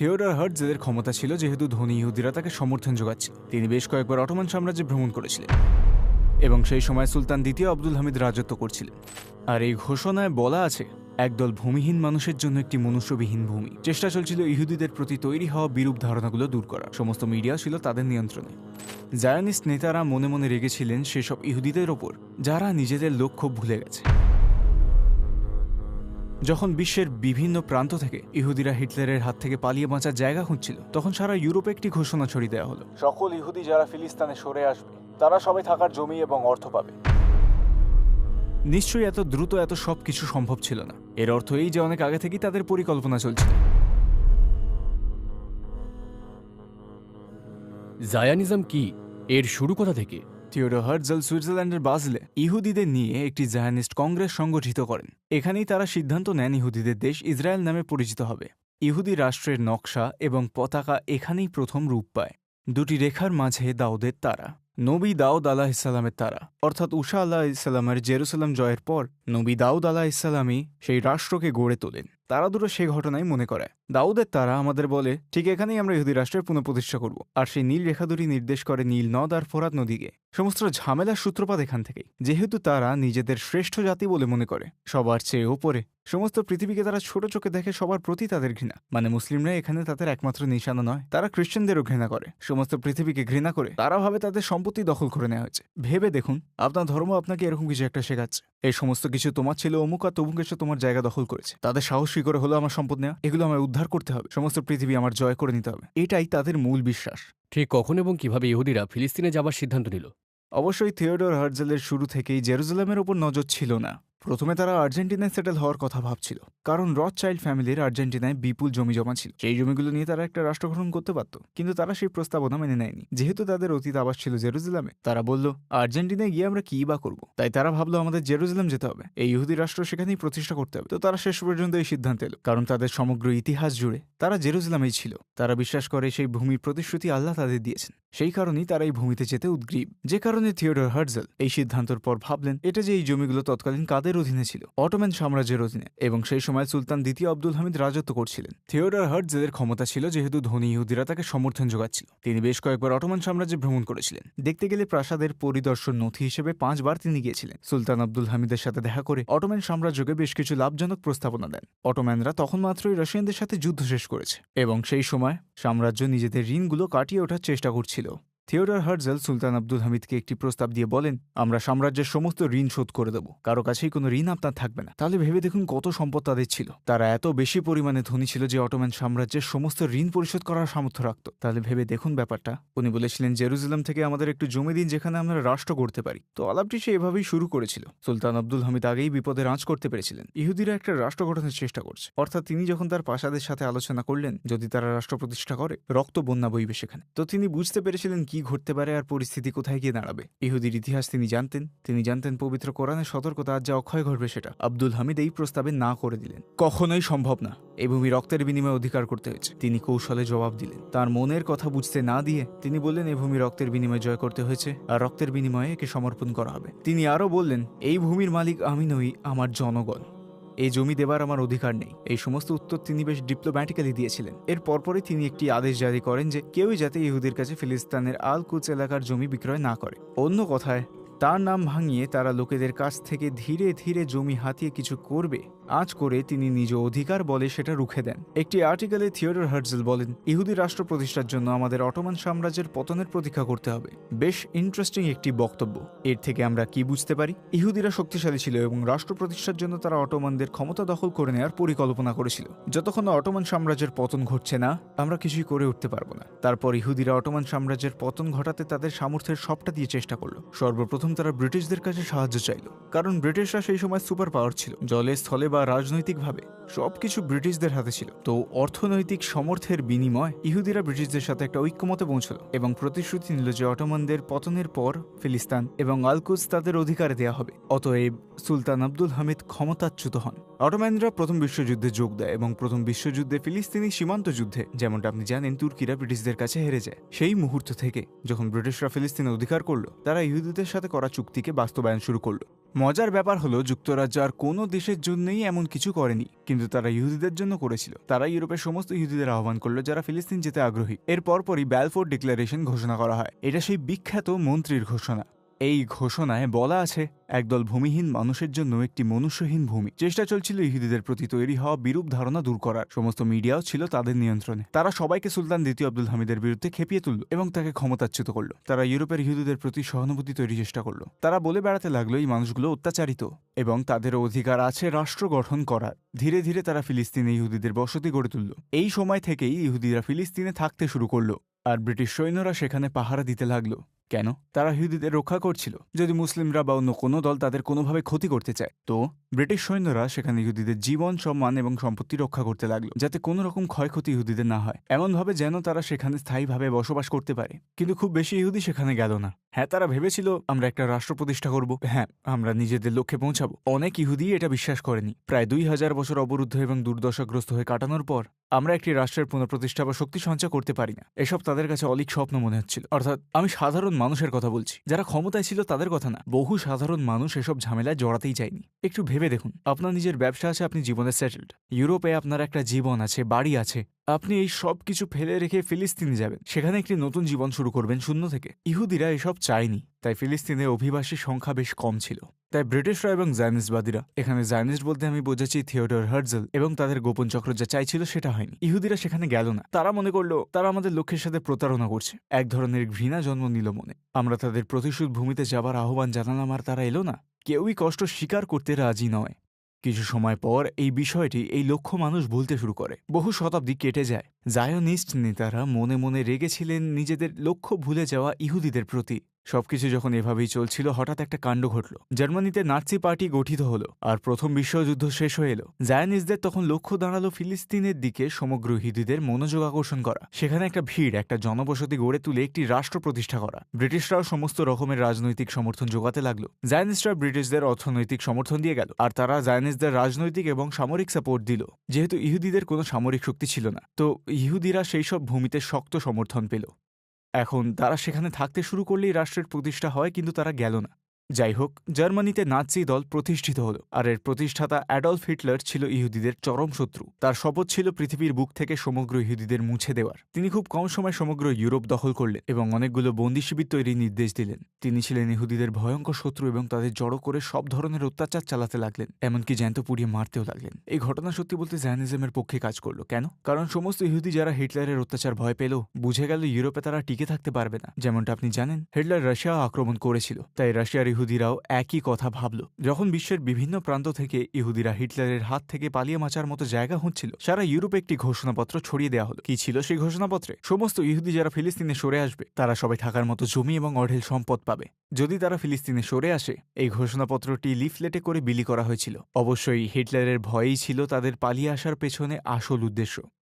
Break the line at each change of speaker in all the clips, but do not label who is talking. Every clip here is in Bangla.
থিওডর হার্টজেলের ক্ষমতা ছিল যেহেতু ধনী ইহুদিরা তাকে সমর্থন যোগাচ্ছিল। তিনি বেশ কয়েকবার অটোমান সাম্রাজ্যে ভ্রমণ করেছিলেন এবং সেই সময় সুলতান দ্বিতীয় আব্দুল হামিদ রাজত্ব করছিলেন। আর এই ঘোষণায় বলা আছে, একদল ভূমিহীন মানুষের জন্য একটি মনুষ্যবিহীন ভূমি। চেষ্টা চলছিল ইহুদিদের প্রতি তৈরি হওয়া বিরূপ ধারণাগুলো দূর করা। সমস্ত মিডিয়া ছিল তাদের নিয়ন্ত্রণে। জায়নিস্ট নেতারা মনে মনে রেগেছিলেন সেসব ইহুদিদের ওপর যারা নিজেদের লক্ষ্য ভুলে গেছে। যখন বিশ্বের বিভিন্ন প্রান্ত থেকে ইহুদিরা হিটলারের হাত থেকে পালিয়ে বাঁচার জায়গা খুঁজছিল, তখন সারা ইউরোপে একটি ঘোষণা ছড়িয়ে দেওয়া হলো, সকল ইহুদি যারা ফিলিস্তিনে সরে আসবে তারা সবাই থাকার জমি এবং অর্থ পাবে। নিশ্চয়ই এত দ্রুত এত সব কিছু সম্ভব ছিল না। এর অর্থ এই যে অনেক আগে থেকেই তাদের পরিকল্পনা চলছিল।
জায়ানিজম কি? এর শুরু কোথা থেকে?
থিওডর হার্টজেল সুইজারল্যান্ডের বাজলে ইহুদিদের নিয়ে একটি জায়নিস্ট কংগ্রেস সংগঠিত করেন। এখানেই তারা সিদ্ধান্ত নেন ইহুদিদের দেশ ইসরায়েল নামে পরিচিত হবে। ইহুদি রাষ্ট্রের নকশা এবং পতাকা এখানেই প্রথম রূপ পায়। দুটি রেখার মাঝে দাউদের তারা, নবী দাউদ আলাহিসাল্লামের তারা, অর্থাৎ উষা আল্লাহ ইসলামের জেরুসালাম জয়ের পর নবী দাউদ আলাহ ইসলামই সেই রাষ্ট্রকে গড়ে তোলেন। তারা দুটো সে ঘটনাই মনে করে। দাউদের তারা আমাদের বলে, ঠিক এখানেই আমরা ইহুদি রাষ্ট্রের পুনঃপ্রতিষ্ঠা করব। আর সেই নীল রেখা দুটি নির্দেশ করে নীল নদ আর ফোরাত নদীকে। সমস্ত ঝামেলার সূত্রপাত এখান থেকেই। যেহেতু তারা নিজেদের শ্রেষ্ঠ জাতি বলে মনে করে, সবার চেয়ে ওপরে, সমস্ত পৃথিবীকে তারা ছোট চোখে দেখে, সবার প্রতি তাদের ঘৃণা। মানে মুসলিমরা এখানে তাদের একমাত্র নিশানা নয়, তারা খ্রিস্টানদেরও ঘৃণা করে। সমস্ত পৃথিবীকে ঘৃণা করে তারা ভাবে তাদের সম্পত্তি দখল করে নেওয়া হয়েছে। ভেবে দেখুন, আপনার ধর্ম আপনাকে এরকম কিছু একটা শেখাচ্ছে, এই সমস্ত কিছু তোমার ছিল অমুক আর তমুক এসে তোমার জায়গা দখল করেছে। তাদের সাহস কি করে হলো আমার সম্পদ নেওয়া? এগুলো আমায় উদ্ধার করতে হবে, সমস্ত পৃথিবী আমার জয় করে নিতে হবে। এটাই তাদের মূল বিশ্বাস।
ঠিক কখন এবং কিভাবে ইহুদিরা ফিলিস্তিনে যাবার সিদ্ধান্ত নিল?
অবশ্যই থিওডর হার্টজেলের শুরু থেকেই জেরুজালেমের ওপর নজর ছিল না। প্রথমে তারা আর্জেন্টিনায় সেটেল হওয়ার কথা ভাবছিল, কারণ রথচাইল্ড ফ্যামিলির আর্জেন্টিনায় বিপুল জমি জমা ছিল। সেই জমিগুলো নিয়ে তারা একটা রাষ্ট্র গঠন করতে পারত, কিন্তু তারা সেই প্রস্তাবনা মেনে নেয়নি। যেহেতু তাদের অতীত আবাস ছিল জেরুজালেমে, তারা বলল, আর্জেন্টিনায় গিয়ে আমরা কি বা করব? তাই তারা ভাবলো আমাদের জেরুজালেম যেতে হবে, এই ইহুদি রাষ্ট্র সেখানেই প্রতিষ্ঠা করতে হবে। তো তারা শেষ পর্যন্ত এই সিদ্ধান্ত এলো, কারণ তাদের সমগ্র ইতিহাস জুড়ে তারা জেরুজালেমেই ছিল। তারা বিশ্বাস করে সেই ভূমির প্রতিশ্রুতি আল্লাহ তাদের দিয়েছেন। সেই কারণেই তারা এই ভূমিতে যেতে উদ্গ্রীব। যে কারণে থিওডর হার্টজেল এই সিদ্ধান্তের পর ভাবলেন, এটা যে এই জমিগুলো তৎকালীন কাদের অধীনে ছিল? অটোমান সাম্রাজ্যের অধীনে। এবং সেই সময় সুলতান দ্বিতীয় আব্দুল হামিদ রাজত্ব করছিলেন। থিওডর হার্টজেলের ক্ষমতা ছিল যেহেতু ধনী ইহুদিরা তাকে সমর্থন যোগাচ্ছিল। তিনি বেশ কয়েকবার অটোমান সাম্রাজ্যে ভ্রমণ করেছিলেন। দেখতে গেলে প্রাসাদের পরিদর্শন নথি হিসেবে 5 বার তিনি গিয়েছিলেন। সুলতান আব্দুল হামিদের সাথে দেখা করে অটোমান সাম্রাজ্যকে বেশ কিছু লাভজনক প্রস্তাবনা দেন। অটোম্যানরা তখন মাত্রই রাশিয়ানদের সাথে যুদ্ধ শেষ করেছে এবং সেই সময় সাম্রাজ্য নিজেদের ঋণগুলো কাটিয়ে ওঠার চেষ্টা করছিল। থিওডর হার্টজেল সুলতান আব্দুল হামিদকে একটি প্রস্তাব দিয়ে বলেন, আমরা সাম্রাজ্যের সমস্ত ঋণ শোধ করে দেব, কারো কাছেই কোনো ঋণ আপনার থাকবে না। তাহলে ভেবে দেখুন কত সম্পদ তাদের ছিল। তারা এত বেশি পরিমাণে ধনী ছিল যে অটোম্যান সাম্রাজ্যের সমস্ত ঋণ পরিশোধ করার সামর্থ্য রাখত। তাহলে ভেবে দেখুন ব্যাপারটা। উনি বলেছিলেন, জেরুজালেম থেকে আমাদের একটু জমি দিন যেখানে আমরা রাষ্ট্র করতে পারি। তো আলাপটি সে এভাবেই শুরু করেছিল। সুলতান আব্দুল হামিদ আগেই বিপদের আঁচ করতে পেরেছিলেন, ইহুদিরা একটা রাষ্ট্র গঠনের চেষ্টা করছে। অর্থাৎ তিনি যখন তার প্রাসাদের সাথে আলোচনা করলেন যদি তারা রাষ্ট্র প্রতিষ্ঠা করে, রক্ত বন্যা বইবে সেখানে। তো তিনি বুঝতে পেরেছিলেন কি ঘটতে পারে আর পরিস্থিতি কোথায় গিয়ে দাঁড়াবে। ইহুদির ইতিহাস তিনি জানতেন পবিত্র কোরআনের সতর্কতা আজ যা অক্ষয় ঘটবে সেটা। আব্দুল হামিদ এই প্রস্তাবে না করে দিলেন। কখনোই সম্ভব না, এই ভূমি রক্তের বিনিময়ে অধিকার করতে হয়েছে। তিনি কৌশলে জবাব দিলেন। তার মনের কথা বুঝতে না দিয়ে তিনি বললেন, এই ভূমি রক্তের বিনিময়ে জয় করতে হয়েছে আর রক্তের বিনিময়ে একে সমর্পণ করা হবে। তিনি আরও বললেন, এই ভূমির মালিক আমি নই, আমার জনগণ। এই জমি দেবার আমার অধিকার নেই। এই সমস্ত উত্তর তিনি বেশ ডিপ্লোম্যাটিক্যালি দিয়েছিলেন। এর পরপরই তিনি একটি আদেশ জারি করেন যে কেউই যাতে ইহুদির কাছে ফিলিস্তিনের আল কুচ এলাকার জমি বিক্রয় না করে। অন্য কথায়, তার নাম ভাঙিয়ে তারা লোকেদের কাছ থেকে ধীরে ধীরে জমি হাতিয়ে কিছু করবে, আজ করে তিনি নিজ অধিকার বলে সেটা রুখে দেন। একটি আর্টিকেলে থিওডর হার্টজেল বলেন, ইহুদি রাষ্ট্র প্রতিষ্ঠার জন্য আমাদের অটোমান সাম্রাজ্যের পতনের প্রতীক্ষা করতে হবে। বেশ ইন্টারেস্টিং একটি বক্তব্য। এর থেকে আমরা কি বুঝতে পারি? ইহুদিরা শক্তিশালী ছিল এবং রাষ্ট্র প্রতিষ্ঠার জন্য তারা অটোমানদের ক্ষমতা দখল করে নেওয়ার পরিকল্পনা করেছিল। যতক্ষণ অটোমান সাম্রাজ্যের পতন ঘটছে না, আমরা কিছুই করে উঠতে পারবো না। তারপর ইহুদিরা অটোমান সাম্রাজ্যের পতন ঘটাতে তাদের সামর্থ্যের সবটা দিয়ে চেষ্টা করলো। সর্বপ্রথম তারা ব্রিটিশদের কাছে সাহায্য চাইল, কারণ ব্রিটিশরা সেই সময় সুপার পাওয়ার ছিল। জলে, স্থলে বা রাজনৈতিকভাবে সবকিছু ব্রিটিশদের হাতে ছিল। তো অর্থনৈতিক সমর্থের বিনিময় ইহুদিরা ব্রিটিশদের সাথে একটা ঐক্যমতে পৌঁছল এবং প্রতিশ্রুতি নিল যে অটোমানদের পতনের পর ফিলিস্তিন এবং আল কুদস তাদের অধিকারে দেয়া হবে। অতএব সুলতান আব্দুল হামিদ ক্ষমতাচ্যুত হন। অটোম্যানরা প্রথম বিশ্বযুদ্ধে যোগ দেয় এবং প্রথম বিশ্বযুদ্ধে ফিলিস্তিনি সীমান্ত যুদ্ধে, যেমনটা আপনি জানেন, তুর্কিরা ব্রিটিশদের কাছে হেরে যায়। সেই মুহূর্ত থেকে যখন ব্রিটিশরা ফিলিস্তিনে অধিকার করলো, তারা ইহুদিদের সাথে করা চুক্তিকে বাস্তবায়ন শুরু করলো। মজার ব্যাপার হলো, যুক্তরাজ্য আর কোনো দেশের জন্যই এমন কিছু করেনি, কিন্তু তারা ইহুদিদের জন্য করেছিল। তারা ইউরোপের সমস্ত ইহুদিদের আহ্বান করলো যারা ফিলিস্তিন যেতে আগ্রহী। এর পরপরই ব্যালফোর ডিক্লারেশন ঘোষণা করা হয়। এটা সেই বিখ্যাত মন্ত্রীর ঘোষণা। এই ঘোষণায় বলা আছে, একদল ভূমিহীন মানুষের জন্য একটি মনুষ্যহীন ভূমি। চেষ্টা চলছিল ইহুদিদের প্রতি তৈরি হওয়া বিরূপ ধারণা দূর করার। সমস্ত মিডিয়াও ছিল তাদের নিয়ন্ত্রণে। তারা সবাইকে সুলতান দ্বিতীয় আব্দুল হামিদের বিরুদ্ধে খেপিয়ে তুলল এবং তাকে ক্ষমতাচ্যুত করল। তারা ইউরোপের ইহুদিদের প্রতি সহানুভূতি তৈরির চেষ্টা করল। তারা বলে বেড়াতে লাগলো এই মানুষগুলো অত্যাচারিত এবং তাদের অধিকার আছে রাষ্ট্র গঠন করার। ধীরে ধীরে তারা ফিলিস্তিনে ইহুদিদের বসতি গড়ে তুলল। এই সময় থেকেই ইহুদিরা ফিলিস্তিনে থাকতে শুরু করলো, আর ব্রিটিশ সৈন্যরা সেখানে পাহারা দিতে লাগলো। কেন? তারা ইহুদিদের রক্ষা করছিল। যদি মুসলিমরা বা অন্য কোনো দল তাদের কোনোভাবে ক্ষতি করতে চায়, তো ব্রিটিশ সৈন্যরা সেখানে ইহুদিদের জীবন, সম্মান এবং সম্পত্তি রক্ষা করতে লাগলো, যাতে কোনো রকম ক্ষয়ক্ষতি ইহুদিদের না হয়, এমনভাবে যেন তারা সেখানে স্থায়ীভাবে বসবাস করতে পারে। কিন্তু খুব বেশি ইহুদি সেখানে গেল না। হ্যাঁ, তারা ভেবেছিল আমরা একটা রাষ্ট্র প্রতিষ্ঠা করব, হ্যাঁ, আমরা নিজেদের লক্ষ্যে পৌঁছাবো। অনেক ইহুদি এটা বিশ্বাস করেনি। প্রায় 2000 বছর অবরুদ্ধ এবং দুর্দশাগ্রস্ত হয়ে কাটানোর পর আমরা একটি রাষ্ট্রের পুনঃপ্রতিষ্ঠা বা শক্তি সঞ্চয় করতে পারি না। এসব তাদের কাছে অলীক স্বপ্ন মনে হচ্ছিল। অর্থাৎ আমি সাধারণ মানুষের কথা বলছি, যারা ক্ষমতায় ছিল তাদের কথা না। বহু সাধারণ মানুষ এসব ঝামেলায় জড়াতেই চায়নি। একটু ভেবে দেখুন, আপনার নিজের ব্যবসা আছে, আপনি জীবনে সেটেলড। ইউরোপে আপনার একটা জীবন আছে, বাড়ি আছে। আপনি এই সব কিছু ফেলে রেখে ফিলিস্তিনে যাবেন, সেখানে একটি নতুন জীবন শুরু করবেন শূন্য থেকে। ইহুদিরা এসব চায়নি, তাই ফিলিস্তিনে অভিবাসীর সংখ্যা বেশ কম ছিল। তাই ব্রিটিশরা এবং জায়নিস্টবাদীরা, এখানে জায়নিস্ট বলতে আমি বোঝাচ্ছি থিওডর হার্জেল এবং তাদের গোপন চক্র যা চাইছিল সেটা হয়নি। ইহুদিরা সেখানে গেল না। তারা মনে করলো তারা আমাদের লক্ষ্যের সাথে প্রতারণা করছে। এক ধরনের ঘৃণা জন্ম নিল মনে। আমরা তাদের প্রতিশোধ ভূমিতে যাবার আহ্বান জানালাম, আর তারা এলো না। কেউই কষ্ট স্বীকার করতে রাজি নয়। কিছু সময় পর এই বিষয়টি, এই লক্ষ্য মানুষ ভুলতে শুরু করে। বহু শতাব্দী কেটে যায়। জায়োনিস্ট নেতারা মনে মনে রেগেছিলেন নিজেদের লক্ষ্য ভুলে যাওয়া ইহুদিদের প্রতি। সবকিছু যখন এভাবেই চলছিল, হঠাৎ একটা কাণ্ড ঘটল। জার্মানিতে নাৎসি পার্টি গঠিত হলো, আর প্রথম বিশ্বযুদ্ধ শেষ হয়ে এলো। জায়নিস্টদের তখন লক্ষ্য দাঁড়ালো ফিলিস্তিনের দিকে সমগ্র ইহুদিদের মনোযোগ আকর্ষণ করা, সেখানে একটা ভিড়, একটা জনবসতি গড়ে তুলে একটি রাষ্ট্র প্রতিষ্ঠা করা। ব্রিটিশরাও সমস্ত রকমের রাজনৈতিক সমর্থন যোগাতে লাগলো। জায়নিস্টরা ব্রিটিশদের অর্থনৈতিক সমর্থন দিয়ে গেল, আর তারা জায়নিস্টদের রাজনৈতিক এবং সামরিক সাপোর্ট দিল। যেহেতু ইহুদিদের কোনো সামরিক শক্তি ছিল না, তো ইহুদিরা সেই সব ভূমিতে শক্ত সমর্থন পেল। এখন তারা সেখানে থাকতে শুরু করলেই রাষ্ট্রের প্রতিষ্ঠা হয়, কিন্তু তারা গেল না। যাই হোক, জার্মানিতে নাৎসি দল প্রতিষ্ঠিত হলো, আর এর প্রতিষ্ঠাতা অ্যাডলফ হিটলার ছিল ইহুদিদের চরম শত্রু। তার শপথ ছিল পৃথিবীর বুক থেকে সমগ্র ইহুদিদের মুছে দেওয়ার। তিনি খুব কম সময় সমগ্র ইউরোপ দখল করলেন এবং অনেকগুলো বন্দি শিবির তৈরির নির্দেশ দিলেন। তিনি ছিলেন ইহুদিদের ভয়ঙ্কর শত্রু এবং তাদের জড়ো করে সব ধরনের অত্যাচার চালাতে লাগলেন, এমনকি জ্যান্ত পুড়িয়ে মারতেও লাগলেন। এই ঘটনা সত্যি বলতে জায়নিজমের পক্ষে কাজ করলো। কেন? কারণ সমস্ত ইহুদি যারা হিটলারের অত্যাচার ভয় পেল, বুঝে গেল ইউরোপে তারা টিকে থাকতে পারবে না। যেমনটা আপনি জানেন, হিটলার রাশিয়া আক্রমণ করেছিল, তাই রাশিয়ার ইহুদিরাও একই কথা ভাবল। যখন বিশ্বের বিভিন্ন প্রান্ত থেকে ইহুদিরা হিটলারের হাত থেকে পালিয়ে বাঁচার মতো জায়গা হচ্ছিল, সারা ইউরোপে একটি ঘোষণাপত্র ছড়িয়ে দেওয়া হলো। কি ছিল সেই ঘোষণাপত্রে? সমস্ত ইহুদি যারা ফিলিস্তিনে সরে আসবে, তারা সবাই থাকার মতো জমি এবং অঢেল সম্পদ পাবে। যদি তারা ফিলিস্তিনে সরে আসে, এই ঘোষণাপত্রটি লিফলেটে করে বিলি করা হয়েছিল। অবশ্যই হিটলারের ভয়েই ছিল তাদের পালিয়ে আসার পেছনে আসল উদ্দেশ্য।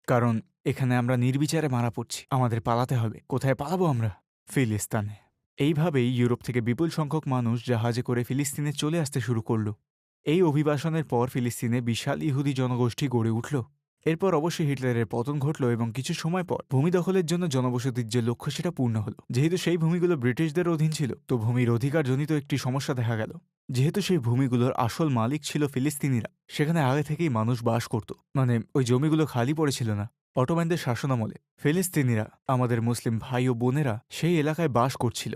কারণ এখানে আমরা নির্বিচারে মারা পড়ছি, আমাদের পালাতে হবে। কোথায় পালাবো আমরা? ফিলিস্তিনে। এইভাবেই ইউরোপ থেকে বিপুল সংখ্যক মানুষ জাহাজে করে ফিলিস্তিনে চলে আসতে শুরু করল। এই অভিবাসনের পর ফিলিস্তিনে বিশাল ইহুদি জনগোষ্ঠী গড়ে উঠল। এরপর অবশ্যই হিটলারের পতন ঘটল এবং কিছু সময় পর ভূমি দখলের জন্য জনবসতির যে লক্ষ্য সেটা পূর্ণ হল। যেহেতু সেই ভূমিগুলো ব্রিটিশদের অধীন ছিল, তো ভূমির অধিকারজনিত একটি সমস্যা দেখা গেল। যেহেতু সেই ভূমিগুলোর আসল মালিক ছিল ফিলিস্তিনিরা, সেখানে আগে থেকেই মানুষ বাস করত, মানে ওই জমিগুলো খালি পড়েছিল না। অটোম্যানদের শাসনামলে ফিলিস্তিনিরা, আমাদের মুসলিম ভাই ও বোনেরা, সেই এলাকায় বাস করছিল।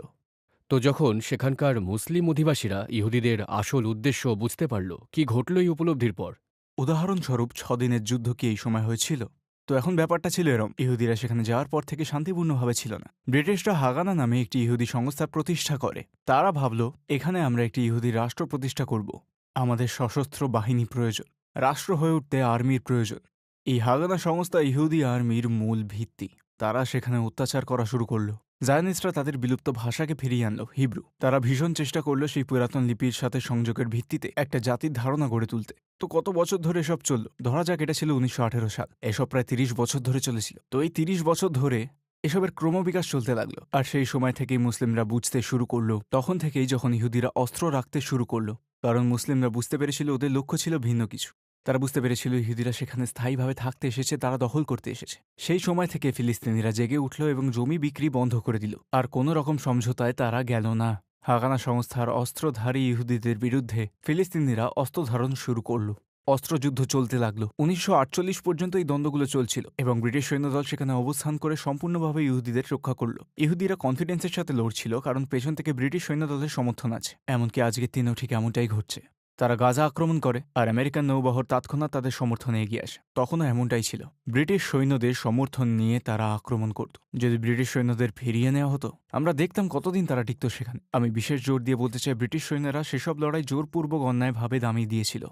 তো যখন সেখানকার মুসলিম অধিবাসীরা ইহুদিদের আসল উদ্দেশ্য বুঝতে পারল, কি ঘটল এই উপলব্ধির পর?
উদাহরণস্বরূপ 6 দিনের যুদ্ধ কি এই সময় হয়েছিল? তো এখন ব্যাপারটা ছিল এরম, ইহুদিরা সেখানে যাওয়ার পর থেকে শান্তিপূর্ণভাবে ছিল না। ব্রিটিশরা হাগানা নামে একটি ইহুদি সংস্থা প্রতিষ্ঠা করে। তারা ভাবল, এখানে আমরা একটি ইহুদি রাষ্ট্র প্রতিষ্ঠা করব। আমাদের সশস্ত্র বাহিনী প্রয়োজন, রাষ্ট্র হয়ে উঠতে আর্মির প্রয়োজন। এই হাগানা সংস্থা ইহুদি আর্মির মূল ভিত্তি। তারা সেখানে অত্যাচার করা শুরু করল। জায়নিস্টরা তাদের বিলুপ্ত ভাষাকে ফিরিয়ে আনলো, হিব্রু। তারা ভীষণ চেষ্টা করল সেই পুরাতন লিপির সাথে সংযোগের ভিত্তিতে একটা জাতির ধারণা গড়ে তুলতে। তো কত বছর ধরে এসব চলল? ধরা যাক এটা ছিল 1918 সাল। এসব প্রায় 30 বছর ধরে চলেছিল। তো এই 30 বছর ধরে এসবের ক্রমবিকাশ চলতে লাগলো। আর সেই সময় থেকেই মুসলিমরা বুঝতে শুরু করলো, তখন থেকেই যখন ইহুদিরা অস্ত্র রাখতে শুরু করলো, কারণ মুসলিমরা বুঝতে পেরেছিল ওদের লক্ষ্য ছিল ভিন্ন কিছু। তারা বুঝতে পেরেছিল ইহুদিরা সেখানে স্থায়ীভাবে থাকতে এসেছে, তারা দখল করতে এসেছে। সেই সময় থেকে ফিলিস্তিনিরা জেগে উঠল এবং জমি বিক্রি বন্ধ করে দিল। আর কোনো রকম সমঝোতায় তারা গেল না। হাগানা সংস্থার অস্ত্রধারী ইহুদিদের বিরুদ্ধে ফিলিস্তিনিরা অস্ত্র ধারণ শুরু করল। অস্ত্রযুদ্ধ চলতে লাগলো। 1948 পর্যন্ত এই দ্বন্দ্বগুলো চলছিল এবং ব্রিটিশ সৈন্যদল সেখানে অবস্থান করে সম্পূর্ণভাবে ইহুদিদের রক্ষা করল। ইহুদিরা কনফিডেন্সের সাথে লড়ছিল, কারণ পেছন থেকে ব্রিটিশ সৈন্যদলের সমর্থন আছে। এমনকি আজকের দিনেও ঠিক এমনটাই ঘটছে। তারা গাজা আক্রমণ করে আর আমেরিকান নৌবহর তৎক্ষণাৎ তাদের সমর্থনে এগিয়ে আসে। তখনও এমনটাই ছিল। ব্রিটিশ সৈন্যদের সমর্থন নিয়ে তারা আক্রমণ করত। যদি ব্রিটিশ সৈন্যদের ফিরিয়ে নেওয়া হতো, আমরা দেখতাম কতদিন তারা টিকত সেখানে। আমি বিশেষ জোর দিয়ে বলতে চাই, ব্রিটিশ সৈন্যরা সেসব লড়াই জোরপূর্বক অন্যায়ভাবে দামিয়ে দিয়েছিল।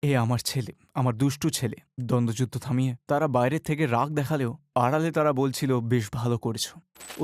এ আমার ছেলে, আমার দুষ্টু ছেলে। দ্বন্দ্বযুদ্ধ থামিয়ে তারা বাইরের থেকে রাগ দেখালেও আড়ালে তারা বলছিল, বেশ ভালো করেছ।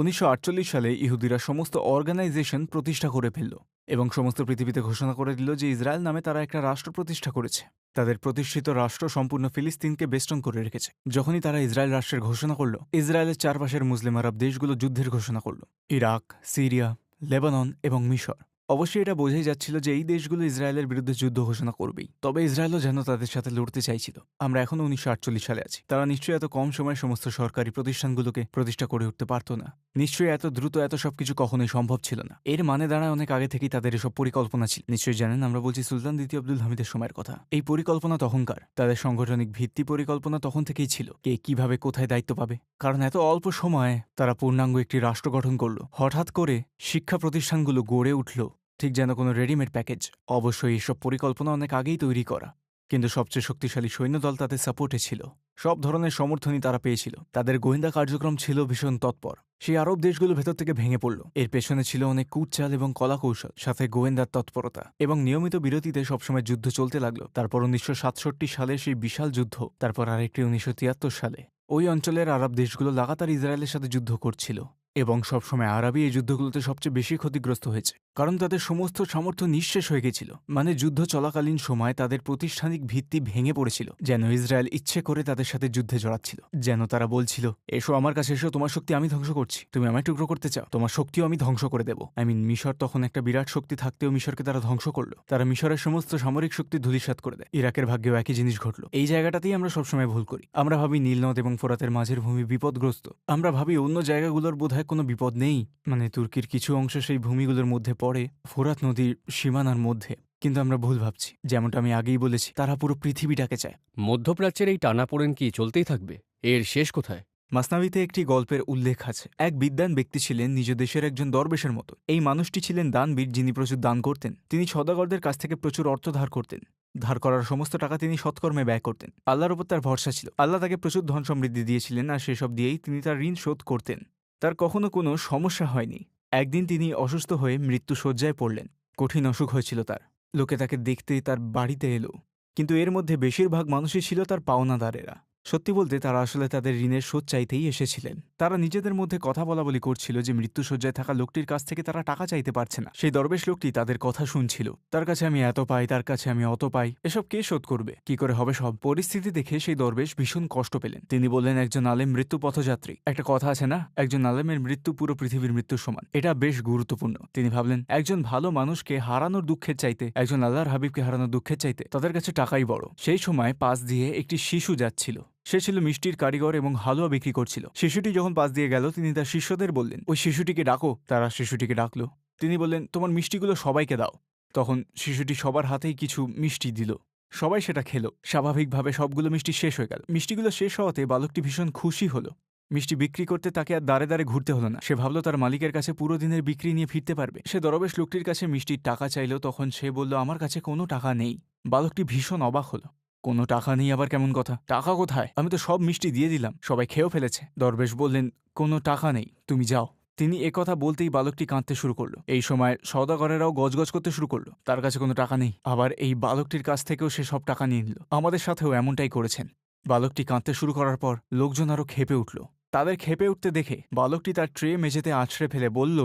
1948 সালে ইহুদিরা সমস্ত অর্গানাইজেশন প্রতিষ্ঠা করে ফেলল এবং সমস্ত পৃথিবীতে ঘোষণা করে দিল যে ইসরায়েল নামে তারা একটা রাষ্ট্র প্রতিষ্ঠা করেছে। তাদের প্রতিষ্ঠিত রাষ্ট্র সম্পূর্ণ ফিলিস্তিনকে বেষ্টন করে রেখেছে। যখনই তারা ইসরায়েল রাষ্ট্রের ঘোষণা করল, ইসরায়েলের চারপাশের মুসলিম আরব দেশগুলো যুদ্ধের ঘোষণা করল। ইরাক, সিরিয়া, লেবানন এবং মিশর। অবশ্যই এটা বোঝাই যাচ্ছিল যে এই দেশগুলো ইসরায়েলের বিরুদ্ধে যুদ্ধ ঘোষণা করবেই। তবে ইসরায়েলও যেন তাদের সাথে লড়তে চাইছিল। আমরা এখনো 1948 সালে আছি। তারা নিশ্চয়ই এত কম সময়ে সমস্ত সরকারি প্রতিষ্ঠানগুলোকে প্রতিষ্ঠা করে উঠতে পারত না। নিশ্চয়ই এত দ্রুত এত সবকিছু কখনোই সম্ভব ছিল না। এর মানে দাঁড়ায় অনেক আগে থেকেই তাদের এসব পরিকল্পনা ছিল। নিশ্চয়ই জানেন, আমরা বলছি সুলতান দ্বিতীয় আব্দুল হামিদের সময়ের কথা। এই পরিকল্পনা তখনকার। তাদের সাংগঠনিক ভিত্তি পরিকল্পনা তখন থেকেই ছিল, কে কিভাবে কোথায় দায়িত্ব পাবে। কারণ এত অল্প সময়ে তারা পূর্ণাঙ্গ একটি রাষ্ট্র গঠন করল। হঠাৎ করে শিক্ষা প্রতিষ্ঠানগুলো গড়ে উঠল, ঠিক যেন কোনো রেডিমেড প্যাকেজ। অবশ্যই এসব পরিকল্পনা অনেক আগেই তৈরি করা, কিন্তু সবচেয়ে শক্তিশালী সৈন্যদল তাদের সাপোর্টে ছিল। সব ধরনের সমর্থনই তারা পেয়েছিল। তাদের গোয়েন্দা কার্যক্রম ছিল ভীষণ তৎপর। সেই আরব দেশগুলো ভেতর থেকে ভেঙে পড়ল। এর পেছনে ছিল অনেক কুটচাল এবং কলাকৌশল, সাথে গোয়েন্দার তৎপরতা এবং নিয়মিত বিরতিতে সবসময় যুদ্ধ চলতে লাগলো। তারপর 1967 সালে সেই বিশাল যুদ্ধ, তারপর আরেকটি 1973 সালে। ওই অঞ্চলের আরব দেশগুলো লাগাতার ইসরায়েলের সাথে যুদ্ধ করছিল এবং সবসময় আরবই এই যুদ্ধগুলোতে সবচেয়ে বেশি ক্ষতিগ্রস্ত হয়েছে, কারণ তাদের সমস্ত সামর্থ্য নিঃশেষ হয়ে গেছিল। মানে যুদ্ধ চলাকালীন সময় তাদের প্রাতিষ্ঠানিক ভিত্তি ভেঙে পড়েছিল, যেন ইসরায়েল ইচ্ছে করে তাদের সাথে যুদ্ধে জড়াচ্ছিল। যেন তারা বলছিল, এসো আমার কাছে এসো, তোমার শক্তি আমি ধ্বংস করছি, তুমি আমায় টুকরো করতে চাও, তোমার শক্তিও আমি ধ্বংস করে দেব। মিশর তখন একটা বিরাট শক্তি থাকতেও মিশরকে তারা ধ্বংস করলো। তারা মিশরের সমস্ত সামরিক শক্তি ধূলিসাৎ করে দেয়। ইরাকের ভাগ্যেও একই জিনিস ঘটল। এই জায়গাটাতেই আমরা সবসময় ভুল করি। আমরা ভাবি নীলনদ এবং ফোরাতের মাঝের ভূমি বিপদগ্রস্ত। আমরা ভাবি অন্য জায়গাগুলোর বোধহয় কোনো বিপদ নেই। মানে তুর্কির কিছু অংশ সেই ভূমিগুলোর মধ্যে পড়ে, ফোরাত নদীর সীমানার মধ্যে। কিন্তু আমরা ভুল ভাবছি। যেমনটা আমি আগেই বলেছি, তারা পুরো পৃথিবীটাকে চায়।
মধ্যপ্রাচ্যের এই টানাপোড়েন কি চলতেই থাকবে? এর শেষ কোথায়?
মাসনাবিতে একটি গল্পের উল্লেখ আছে। এক বিদ্বান ব্যক্তি ছিলেন নিজ দেশের একজন দরবেশের মতো। এই মানুষটি ছিলেন দানবীর, যিনি প্রচুর দান করতেন। তিনি সওদাগরদের কাছ থেকে প্রচুর অর্থ ধার করতেন। ধার করার সমস্ত টাকা তিনি সৎকর্মে ব্যয় করতেন। আল্লাহর উপর তার ভরসা ছিল। আল্লাহ তাকে প্রচুর ধন সমৃদ্ধি দিয়েছিলেন, আর সেসব দিয়েই তিনি তার ঋণ শোধ করতেন। তার কখনো কোনো সমস্যা হয়নি। একদিন তিনি অসুস্থ হয়ে মৃত্যুশয্যায় পড়লেন। কঠিন অসুখ হয়েছিল তার। লোকে তাকে দেখতে তার বাড়িতে এলো, কিন্তু এর মধ্যে বেশিরভাগ মানুষই ছিল তার পাওনাদারেরা। সত্যি বলতে তারা আসলে তাদের ঋণের শোধ চাইতেই এসেছিলেন। তারা নিজেদের মধ্যে কথা বলাবলি করছিল যে মৃত্যুশয্যায় থাকা লোকটির কাছ থেকে তারা টাকা চাইতে পারছে না। সেই দরবেশ লোকটি তাদের কথা শুনছিল। তার কাছে আমি এত পাই, তার কাছে আমি অত পাই, এসব কে শোধ করবে, কি করে হবে সব? পরিস্থিতি দেখে সেই দরবেশ ভীষণ কষ্ট পেলেন। তিনি বললেন, একজন আলেম মৃত্যু পথযাত্রী। একটা কথা আছে না, একজন আলেমের মৃত্যু পুরো পৃথিবীর মৃত্যুর সমান। এটা বেশ গুরুত্বপূর্ণ। তিনি ভাবলেন, একজন ভালো মানুষকে হারানোর দুঃখের চাইতে, একজন আল্লাহর হাবিবকে হারানোর দুঃখের চাইতে তাদের কাছে টাকাই বড়। সেই সময় পাশ দিয়ে একটি শিশু যাচ্ছিল। সে ছিল মিষ্টির কারিগর এবং হালুয়া বিক্রি করছিল। শিশুটি যখন পাশ দিয়ে গেল, তিনি তার শিষ্যদের বললেন, ওই শিশুটিকে ডাকো। তারা শিশুটিকে ডাকলো। তিনি বললেন, তোমার মিষ্টিগুলো সবাইকে দাও। তখন শিশুটি সবার হাতেই কিছু মিষ্টি দিল। সবাই সেটা খেলো। স্বাভাবিকভাবে সবগুলো মিষ্টি শেষ হয়ে গেল। মিষ্টিগুলো শেষ হওয়াতে বালকটি ভীষণ খুশি হলো। মিষ্টি বিক্রি করতে তাকে আর দাঁড়ে দাঁড়ে ঘুরতে হলো না। সে ভাবলো তার মালিকের কাছে পুরো দিনের বিক্রি নিয়ে ফিরতে পারবে। সে দরবেশ লোকটির কাছে মিষ্টির টাকা চাইল। তখন সে বলল, আমার কাছে কোনো টাকা নেই। বালকটি ভীষণ অবাক হলো। কোনো টাকা নেই আবার কেমন কথা? টাকা কোথায়? আমি তো সব মিষ্টি দিয়ে দিলাম, সবাই খেয়েও ফেলেছে। দরবেশ বললেন, কোনো টাকা নেই, তুমি যাও। তিনি একথা বলতেই বালকটি কাঁদতে শুরু করলো। এই সময় সওদাগরেরাও গজগজ করতে শুরু করলো, তার কাছে কোনো টাকা নেই। আবার এই বালকটির কাছ থেকেও সে সব টাকা নিয়ে নিল। আমাদের সাথেও এমনটাই করেছেন। বালকটি কাঁদতে শুরু করার পর লোকজন আরও ক্ষেপে উঠল। তাদের ক্ষেপে উঠতে দেখে বালকটি তার ট্রে মেঝেতে আছড়ে ফেলে বলল,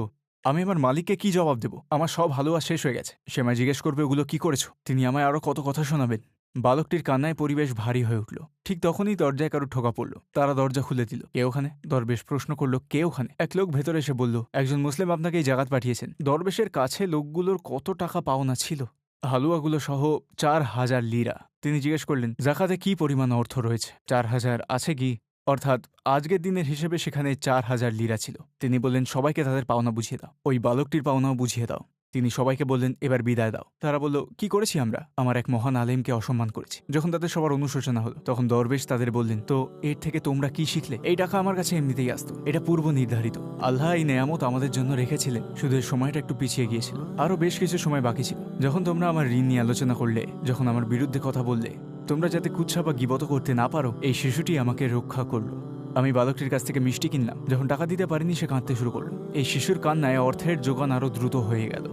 আমি আমার মালিককে কি জবাব দেব? আমার সব হালুয়া শেষ হয়ে গেছে। সে আমায় জিজ্ঞেস করবে, ওগুলো কি করেছো? তিনি আমায় আরও কত কথা শোনাবেন। বালকটির কান্নায় পরিবেশ ভারী হয়ে উঠল। ঠিক তখনই দরজায় কারো ঠোকা পড়ল। তারা দরজা খুলে দিল। কে ওখানে? দরবেশ প্রশ্ন করল, কে ওখানে? এক লোক ভেতরে এসে বলল, একজন মুসলিম আপনাকে এই জায়গাত পাঠিয়েছেন। দরবেশের কাছে লোকগুলোর কত টাকা পাওনা ছিল। হালুয়াগুলো সহ 4,000 লিরা। তিনি জিজ্ঞেস করলেন, জাকাতে কি পরিমাণ অর্থ রয়েছে? 4,000 আছে কি? অর্থাৎ আজকের দিনের হিসেবে সেখানে 4,000 লিরা ছিল। তিনি বললেন, সবাইকে তাদের পাওনা বুঝিয়ে দাও, ওই বালকটির পাওনাও বুঝিয়ে দাও। তিনি সবাইকে বললেন, এবার বিদায় দাও। তারা বলল, কি করেছি আমরা? আমার এক মহান আলেমকে অসম্মান করেছি। যখন তাদের সবার অনুশোচনা হলো, তখন দরবেশ তাদের বললেন, তো এর থেকে তোমরা কি শিখলে? এই টাকা আমার কাছে এমনিতেই আসতো, এটা পূর্ব নির্ধারিত। আল্লাহ এই নেয়ামত আমাদের জন্য রেখেছিলেন, শুধু এর সময়টা একটু পিছিয়ে গিয়েছিল। আরও বেশ কিছু সময় বাকি ছিল। যখন তোমরা আমার ঋণ নিয়ে আলোচনা করলে, যখন আমার বিরুদ্ধে কথা বললে, তোমরা যাতে কুৎসা বা গীবত করতে না পারো, এই শিশুটি আমাকে রক্ষা করলো। আমি বালকটির কাছ থেকে মিষ্টি কিনলাম। যখন টাকা দিতে পারিনি, সে কাঁদতে শুরু করলো। এই শিশুর কান্নায় অর্থের যোগান আরো দ্রুত হয়ে গেল,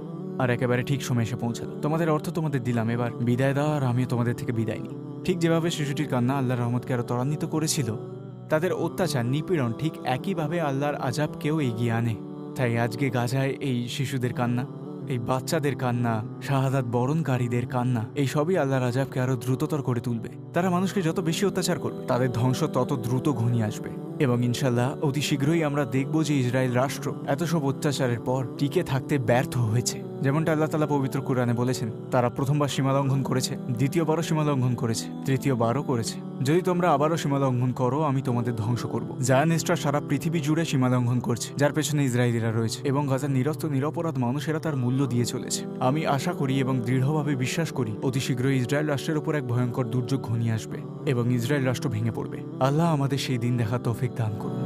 আর একেবারে ঠিক সময় এসে পৌঁছালো। তোমাদের অর্থ তোমাদের দিলাম, এবার বিদায় দাও, আর আমিও তোমাদের থেকে বিদায় নিই। ঠিক যেভাবে শিশুটির কান্না আল্লাহর রহমতকে আরো ত্বরান্বিত করেছিল, তাদের অত্যাচার, নিপীড়ন ঠিক একইভাবে আল্লাহর আযাবকেও এগিয়ে আনে। তাই আজকে গাজায় এই শিশুদের কান্না, এই বাচ্চাদের কান্না, শাহাদাত বরণকারীদের কান্না, এই সবই আল্লাহর আযাবকে আরো দ্রুততর করে তুলবে। তারা মানুষকে যত বেশি অত্যাচার করবে, তাদের ধ্বংস তত দ্রুত ঘনিয়ে আসবে। এবং ইনশাল্লাহ অতি শীঘ্রই আমরা দেখব যে ইসরায়েল রাষ্ট্র এত সব অত্যাচারের পর টিকে থাকতে ব্যর্থ হয়েছে। যেমনটা আল্লাহ তাআলা পবিত্র কুরআনে বলেছেন, তারা প্রথমবার সীমালঙ্ঘন করেছে, দ্বিতীয়বারও সীমালঙ্ঘন করেছে, তৃতীয়বারও করেছে। যদি তোমরা আবারও সীমালঙ্ঘন করো, আমি তোমাদের ধ্বংস করব। জায়ানিস্টরা সারা পৃথিবী জুড়ে সীমালঙ্ঘন করছে, যার পেছনে ইসরায়েলিরা রয়েছে, এবং গাজার নিরস্ত নিরপরাধ মানুষেরা তার মূল্য দিয়ে চলেছে। আমি আশা করি এবং দৃঢ়ভাবে বিশ্বাস করি, অতি শীঘ্রই ইসরায়েল রাষ্ট্রের উপর এক ভয়ঙ্কর দুর্যোগ ঘনিয়ে আসবে এবং ইসরায়েল রাষ্ট্র ভেঙে পড়বে। আল্লাহ আমাদের সেই দিন দেখার তৌফিক দান করুন।